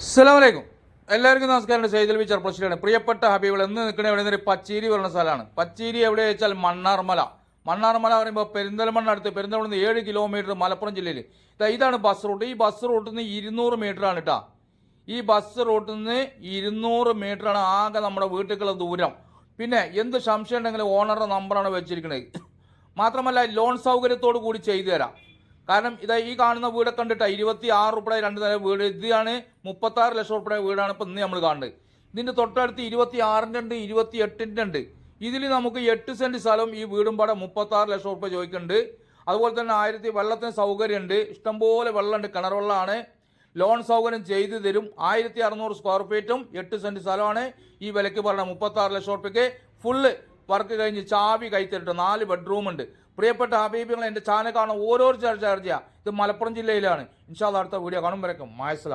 അസ്സലാമലൈക്കും. എല്ലാവർക്കും നമസ്കാരം. സെയ്ദൽ ബി ചെറുപ്പശ്ശേരിയാണ്. പ്രിയപ്പെട്ട ഹബീബുകൾ എന്ന് നിൽക്കണ എവിടെ നിന്ന് പച്ചേരി പറയുന്ന സ്ഥലമാണ്. പച്ചേരി എവിടെ വെച്ചാൽ മണ്ണാർമല. മണ്ണാർമല പറയുമ്പോൾ പെരിന്തൽമണ്ണ അടുത്ത്, പെരിന്തൽമണ്ണ 7 കിലോമീറ്റർ മലപ്പുറം ജില്ലയിൽ. ഇതാണ് ബസ് റൂട്ട്. ഈ ബസ് റൂട്ടിൽ നിന്ന് 200 മീറ്ററാണ് കേട്ടോ. ഈ ബസ് റൂട്ടിൽ നിന്ന് 200 മീറ്ററാണ് ആകെ നമ്മുടെ വീട്ടിലേക്കുള്ള ദൂരം. പിന്നെ എന്ത് സംശയം ഉണ്ടെങ്കിലും ഓണറുടെ നമ്പറാണ് വെച്ചിരിക്കുന്നത്. മാത്രമല്ല ലോൺ സൗകര്യത്തോടു കൂടി ചെയ്തു തരാം. കാരണം ഇതാ ഈ കാണുന്ന വീടൊക്കെ കണ്ടിട്ട് 26 ഉൾപ്പെടെ 2 നില വീട്. ഇതാണ് 36 ലക്ഷം ഉൾപ്പെടെ വീടാണ് ഇപ്പോൾ ഇന്ന് നമ്മൾ കാണുന്നത്. ഇതിൻ്റെ തൊട്ടടുത്ത് 26-ൻ്റെ ഉണ്ട്, 28-ൻ്റെ ഉണ്ട്. ഇതിൽ നമുക്ക് 8 സെൻറ്റ് സ്ഥലം ഈ വീടും പാടെ 36 ലക്ഷം ഉൾപ്പെടെ ചോദിക്കുന്നുണ്ട്. അതുപോലെ തന്നെ വെള്ളത്തിന് സൗകര്യമുണ്ട്, ഇഷ്ടംപോലെ വെള്ളമുണ്ട്, കിണർ വെള്ളമാണ്. ലോൺ സൗകര്യം ചെയ്തു തരും. 1600 സ്ക്വയർ ഫീറ്റും 8 സെൻറ്റ് സ്ഥലമാണ് ഈ വിലയ്ക്ക് പറഞ്ഞ 36 ലക്ഷം ഉറുപ്പ്യക്ക്. ഫുള്ള് വർക്ക് കഴിഞ്ഞ് ചാവി കൈത്തരിട്ട് 4 ബെഡ്റൂം ഉണ്ട്. പ്രിയപ്പെട്ട ഹബീബികൾ, എൻ്റെ ചാനൽ കാണാൻ ഓരോ ചാർജ് ചെയ്യുക. ഇത് മലപ്പുറം ജില്ലയിലാണ്. ഇൻഷാ അല്ലാഹ് അടുത്ത വീഡിയോ കാണുമ്പോഴേക്കും മായസ്സലാം.